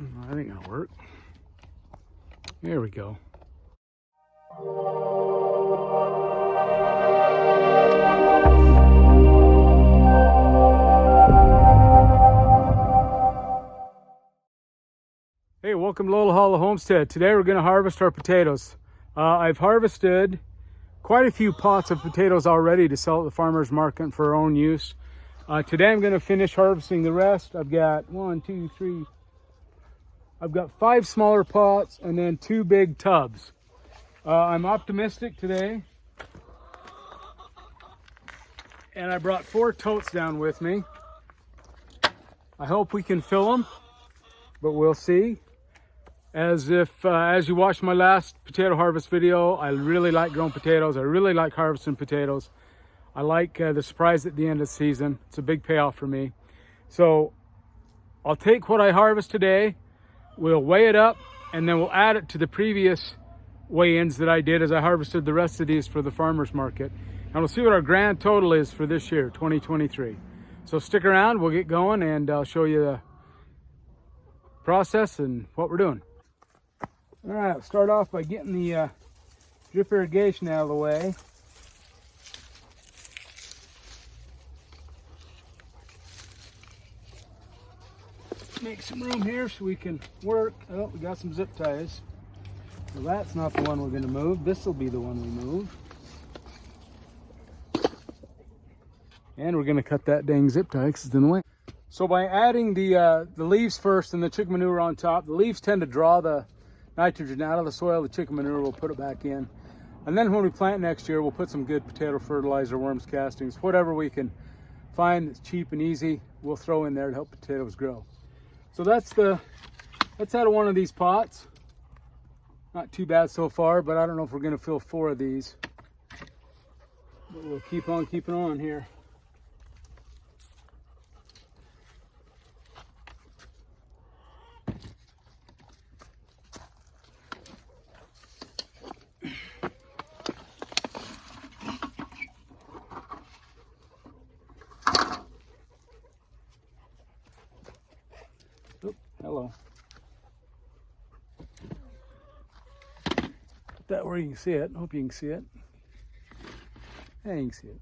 That ain't gonna work. There we go. Hey, welcome to Little Hollow Homestead. Today we're going to harvest our potatoes. I've harvested quite a few pots of potatoes already to sell at the farmer's market for our own use. Today I'm going to finish harvesting the rest. I've got 5 smaller pots and then 2 big tubs. I'm optimistic today. And I brought 4 totes down with me. I hope we can fill them, but we'll see. As you watched my last potato harvest video, I really like growing potatoes. I really like harvesting potatoes. I like the surprise at the end of the season. It's a big payoff for me. So I'll take what I harvest today, we'll weigh it up, and then we'll add it to the previous weigh-ins that I did as I harvested the rest of these for the farmer's market. And we'll see what our grand total is for this year, 2023. So stick around, we'll get going, and I'll show you the process and what we're doing. All right, I'll start off by getting the drip irrigation out of the way. Make some room here so we can work. Oh, we got some zip ties. So that's not the one we're going to move. This will be the one we move. And we're going to cut that dang zip tie because it's in the way. So by adding the leaves first and the chicken manure on top, the leaves tend to draw the nitrogen out of the soil. The chicken manure will put it back in. And then when we plant next year, we'll put some good potato fertilizer, worms, castings, whatever we can find that's cheap and easy, we'll throw in there to help potatoes grow. So that's out of one of these pots. Not too bad so far, but I don't know if we're going to fill 4 of these. But we'll keep on keeping on here. Hello. Put that where you can see it. Hope you can see it. Yeah, you can see it.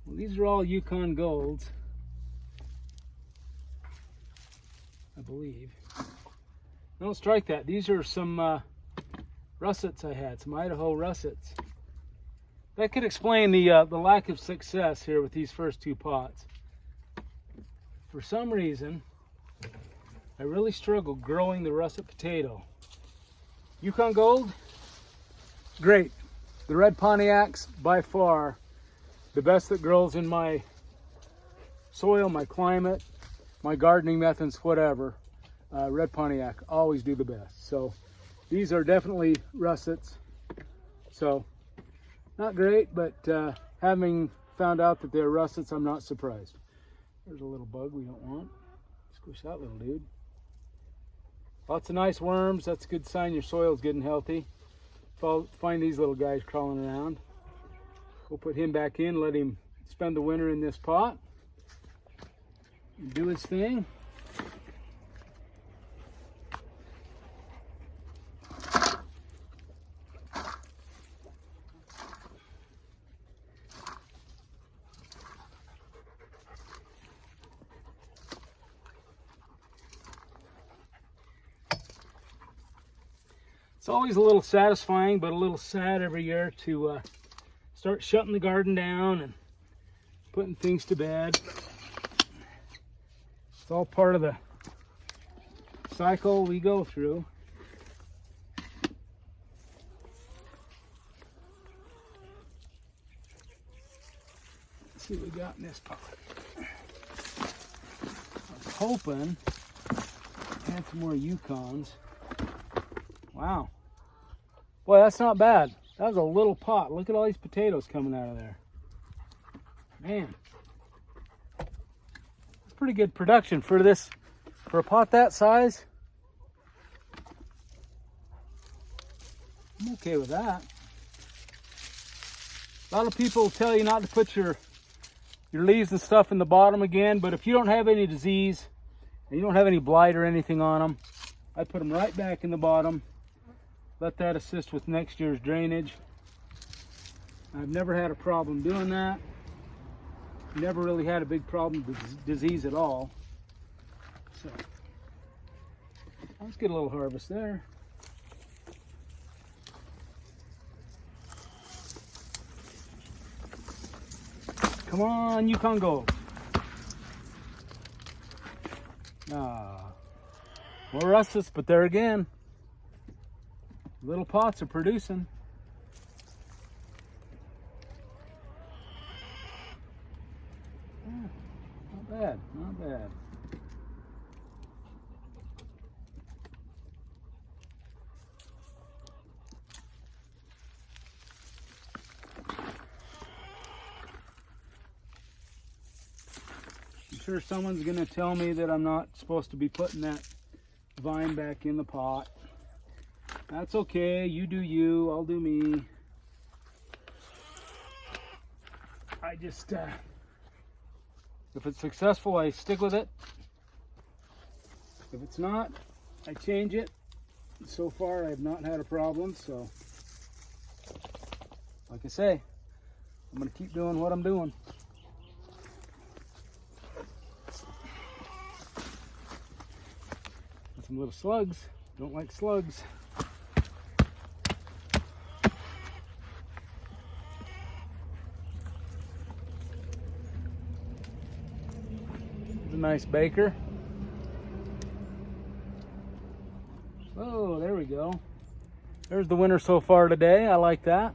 Well, these are all Yukon Golds, I believe. Don't strike that. These are some Russets I had, some Idaho Russets. That could explain the lack of success here with these first 2 pots. For some reason, I really struggled growing the Russet potato. Yukon Gold, great. The red Pontiac's by far the best that grows in my soil, my climate, my gardening methods, whatever. Red Pontiac always do the best. So these are definitely Russets. So not great, but having found out that they're Russets, I'm not surprised. There's a little bug we don't want. Squish that little dude. Lots of nice worms. That's a good sign your soil's good and healthy. Find these little guys crawling around. We'll put him back in, let him spend the winter in this pot. Do his thing. It's always a little satisfying, but a little sad every year to start shutting the garden down and putting things to bed. It's all part of the cycle we go through. Let's see what we got in this pot. I was hoping I had some more Yukons. Wow. Boy, that's not bad. That was a little pot. Look at all these potatoes coming out of there. Man. That's pretty good production for a pot that size. I'm okay with that. A lot of people tell you not to put your leaves and stuff in the bottom again, but if you don't have any disease and you don't have any blight or anything on them, I put them right back in the bottom. Let that assist with next year's drainage. I've never had a problem doing that. Never really had a big problem with disease at all. So let's get a little harvest there. Come on, Yukon Gold. More russets, but there again, little pots are producing. Not bad, not bad. I'm sure someone's gonna tell me that I'm not supposed to be putting that vine back in the pot. That's okay, you do you, I'll do me. I just, if it's successful, I stick with it. If it's not, I change it. So far, I have not had a problem, so like I say, I'm gonna keep doing what I'm doing. Some little slugs. Don't like slugs. It's a nice baker. Oh, there we go. There's the winner so far today. I like that.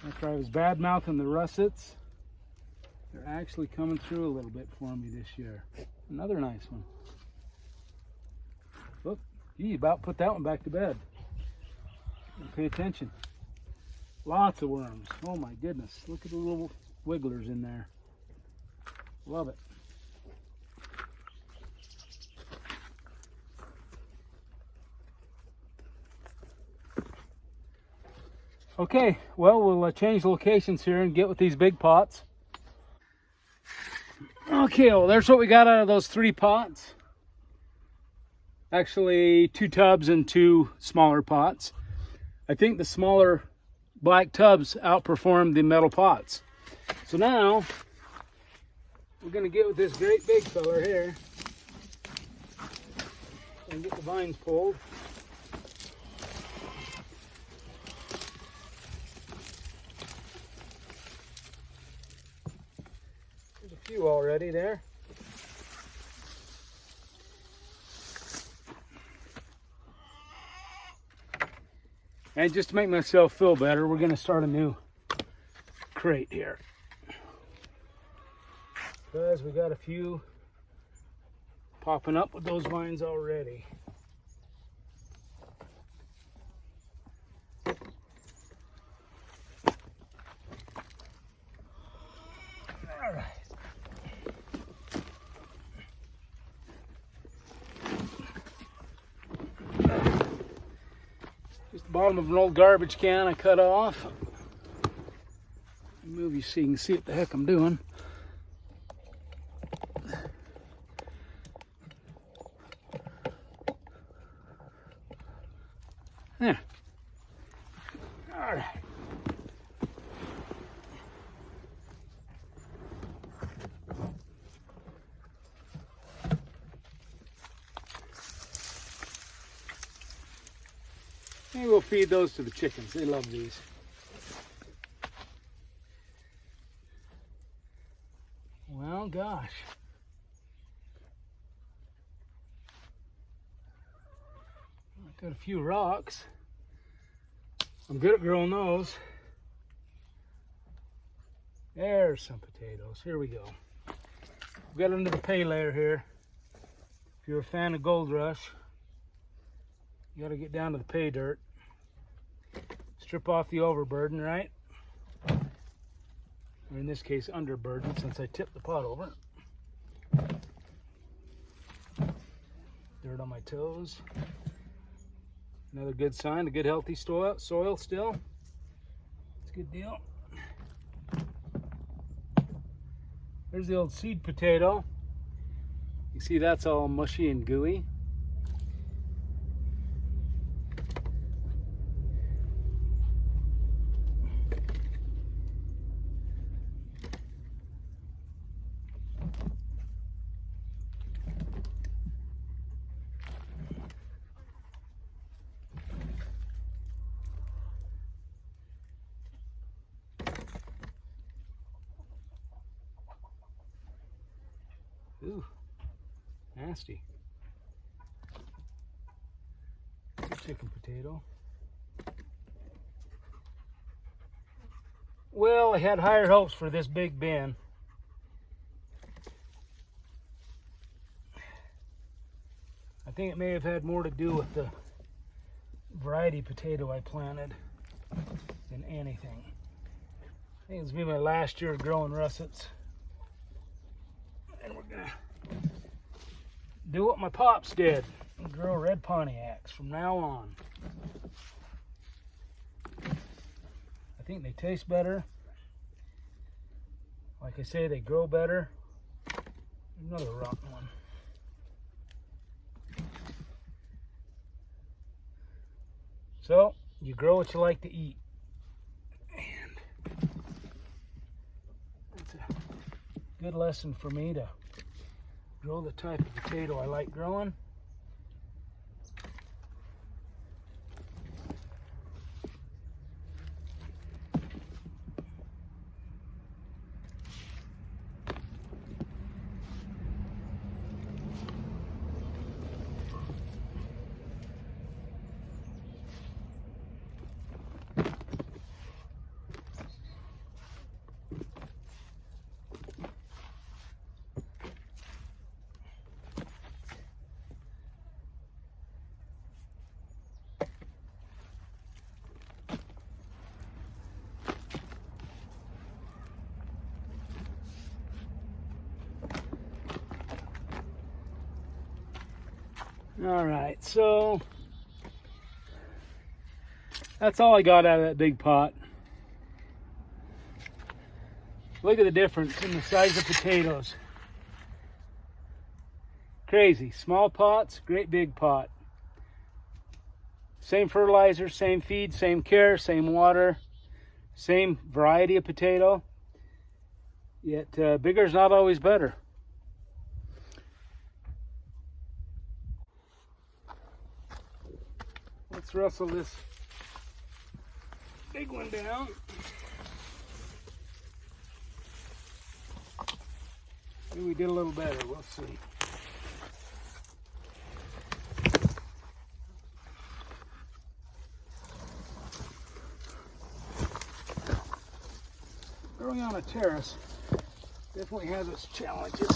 After I was bad mouthing the russets, they're actually coming through a little bit for me this year. Another nice one. Look, you about put that one back to bed. Pay attention. Lots of worms. Oh my goodness. Look at the little wigglers in there. Love it. Okay, well, we'll change locations here and get with these big pots. Okay, well, there's what we got out of those 3 pots. Actually, 2 tubs and 2 smaller pots. I think the smaller black tubs outperformed the metal pots. So now, we're gonna get with this great big fella here and get the vines pulled. Few already there. And just to make myself feel better, we're going to start a new crate here. Because we got a few popping up with those vines already. All right. Just the bottom of an old garbage can I cut off. Move you so you can see what the heck I'm doing. There. All right. Maybe we'll feed those to the chickens. They love these. Well, gosh. I've got a few rocks. I'm good at growing those. There's some potatoes. Here we go. We got under the pay layer here. If you're a fan of Gold Rush, you got to get down to the pay dirt. Strip off the overburden, right? or in this case underburden, since I tipped the pot over. Dirt on my toes. Another good sign, a good healthy soil still. It's a good deal. There's the old seed potato. You see that's all mushy and gooey. Ooh, nasty. Chicken potato. Well, I had higher hopes for this big bin. I think it may have had more to do with the variety potato I planted than anything. I think it's been my last year of growing russets. And we're gonna do what my pops did and grow red Pontiacs from now on. I think they taste better. Like I say, they grow better. Another rotten one. So, you grow what you like to eat. And that's a good lesson for me to grow the type of potato I like growing. All right, so that's all I got out of that big pot. Look at the difference in the size of potatoes. Crazy. Small pots, great big pot. Same fertilizer, same feed, same care, same water, same variety of potato. Yet bigger is not always better. Let's rustle this big one down. Maybe we did a little better, we'll see. Growing on a terrace definitely has its challenges.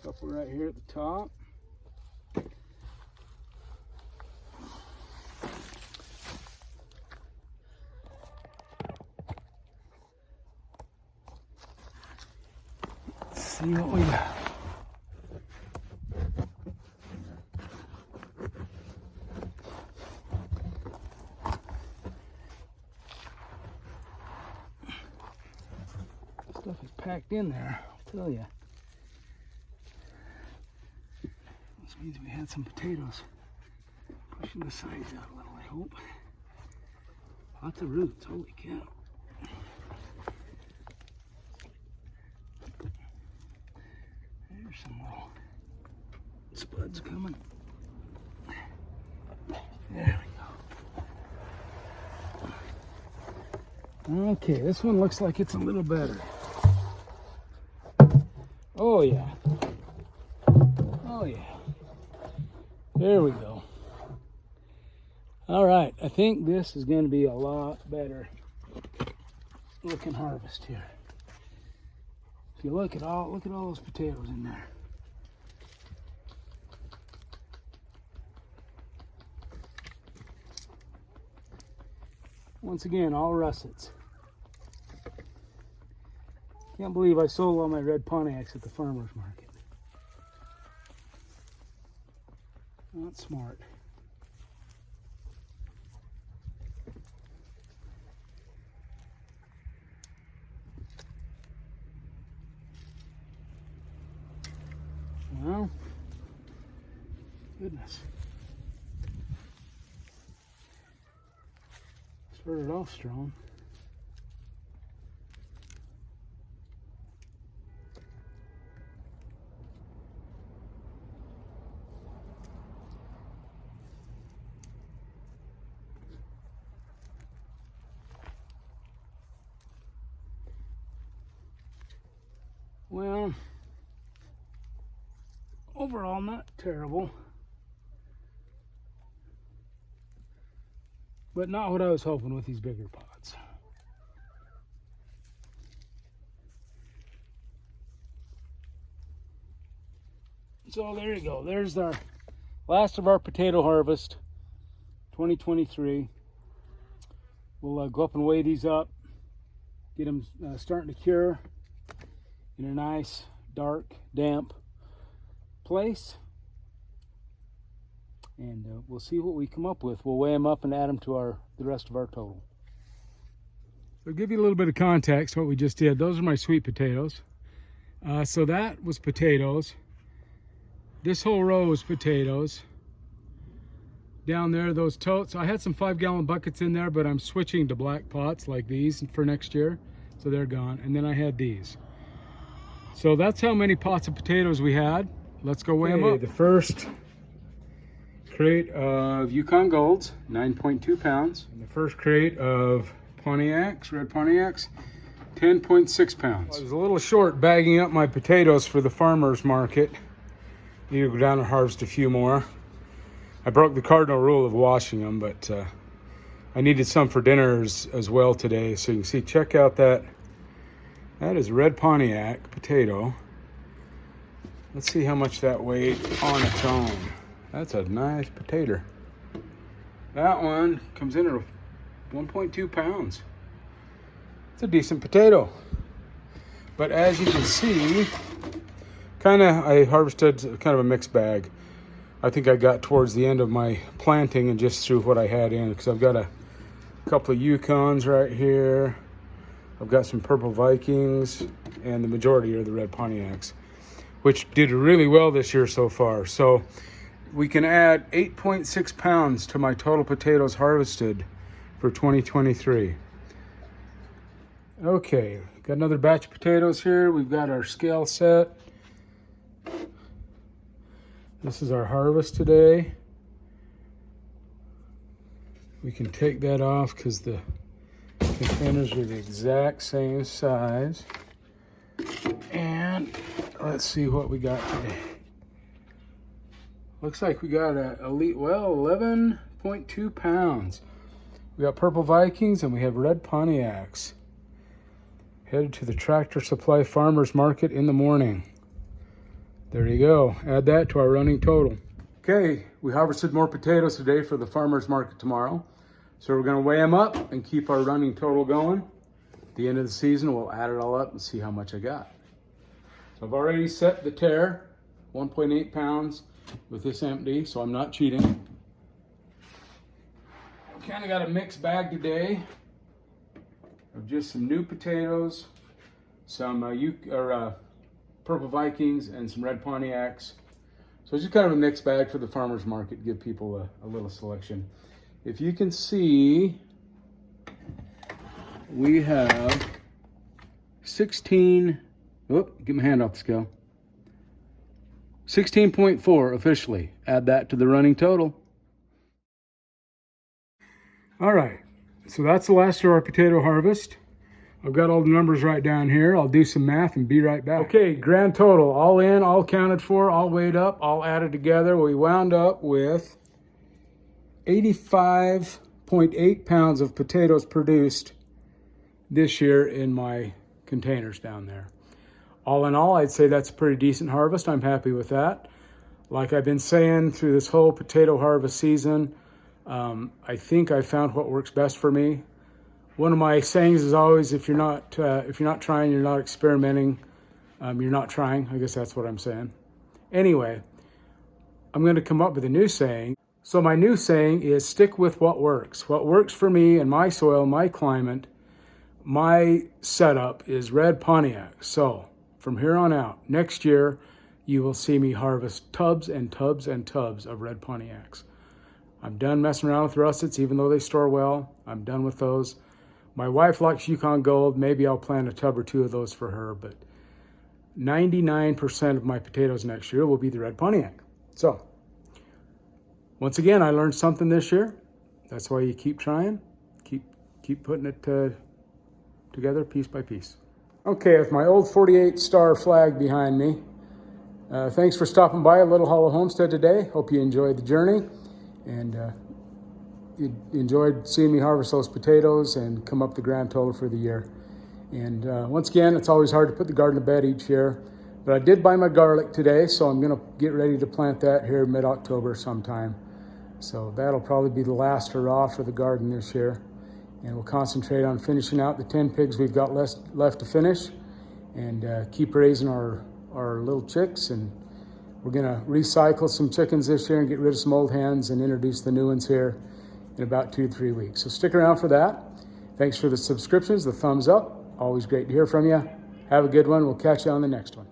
Couple right here at the top. Let's see what we got. Stuff is packed in there, I'll tell you. Means we had some potatoes pushing the sides out a little, I hope. Lots of roots, holy cow. There's some little spuds coming. There we go. Okay, this one looks like it's a little better. Oh yeah. Oh yeah. There we go. All right, I think this is going to be a lot better looking harvest here. If you look at all those potatoes in there. Once again, all russets. Can't believe I sold all my red Pontiacs at the farmer's market. Not smart. Well, goodness. Started off strong. Well, overall not terrible, but not what I was hoping with these bigger pots. So there you go. There's our last of our potato harvest, 2023. We'll go up and weigh these up, get them starting to cure in a nice, dark, damp place. And we'll see what we come up with. We'll weigh them up and add them to the rest of our total. So give you a little bit of context what we just did. Those are my sweet potatoes. So that was potatoes. This whole row was potatoes. Down there, those totes. I had some 5-gallon buckets in there, but I'm switching to black pots like these for next year. So they're gone. And then I had these. So that's how many pots of potatoes we had. Let's go weigh them up. The first crate of Yukon Golds, 9.2 pounds. And the first crate of Pontiacs, red Pontiacs, 10.6 pounds. I was a little short bagging up my potatoes for the farmer's market. Need to go down and harvest a few more. I broke the cardinal rule of washing them, but I needed some for dinner as well today. So you can see, check out that. That is red Pontiac potato. Let's see how much that weighed on its own. That's a nice potato. That one comes in at 1.2 pounds. It's a decent potato. But as you can see, I harvested kind of a mixed bag. I think I got towards the end of my planting and just threw what I had in, because I've got a couple of Yukons right here. I've got some Purple Vikings, and the majority are the red Pontiacs, which did really well this year so far. So we can add 8.6 pounds to my total potatoes harvested for 2023. Okay, got another batch of potatoes here. We've got our scale set. This is our harvest today. We can take that off because the containers are the exact same size. And let's see what we got today. Looks like we got 11.2 pounds. We got Purple Vikings and we have red Pontiacs. Headed to the Tractor Supply Farmers Market in the morning. There you go. Add that to our running total. Okay, we harvested more potatoes today for the farmer's market tomorrow. So we're going to weigh them up and keep our running total going. At the end of the season, we'll add it all up and see how much I got. So I've already set the tare, 1.8 pounds with this empty, so I'm not cheating. Kind of got a mixed bag today of just some new potatoes, some Purple Vikings, and some red Pontiacs. So it's just kind of a mixed bag for the farmer's market, give people a little selection. If you can see, we have 16, get my hand off the scale. 16.4 officially. Add that to the running total. All right, so that's the last of our potato harvest. I've got all the numbers right down here. I'll do some math and be right back. Okay, grand total, all in, all counted for, all weighed up, all added together. We wound up with 85.8 pounds of potatoes produced this year in my containers down there. All in all, I'd say that's a pretty decent harvest. I'm happy with that. Like I've been saying through this whole potato harvest season, I think I found what works best for me. One of my sayings is always, if you're not trying, you're not experimenting, you're not trying. I guess that's what I'm saying. Anyway, I'm going to come up with a new saying. So my new saying is stick with what works. What works for me and my soil, my climate, my setup is red Pontiac. So from here on out, next year, you will see me harvest tubs and tubs and tubs of red Pontiacs. I'm done messing around with russets, even though they store well. I'm done with those. My wife likes Yukon Gold. Maybe I'll plant a tub or two of those for her, but 99% of my potatoes next year will be the red Pontiac. So, once again, I learned something this year. That's why you keep trying, keep putting it together piece by piece. Okay, with my old 48 star flag behind me, thanks for stopping by Little Hollow Homestead today. Hope you enjoyed the journey and you enjoyed seeing me harvest those potatoes and come up the grand total for the year. And once again, it's always hard to put the garden to bed each year, but I did buy my garlic today, so I'm gonna get ready to plant that here mid-October sometime. So that'll probably be the last hurrah for the garden this year. And we'll concentrate on finishing out the 10 pigs we've got left to finish and keep raising our little chicks. And we're gonna recycle some chickens this year and get rid of some old hens and introduce the new ones here in about 2 to 3 weeks. So stick around for that. Thanks for the subscriptions, the thumbs up. Always great to hear from you. Have a good one. We'll catch you on the next one.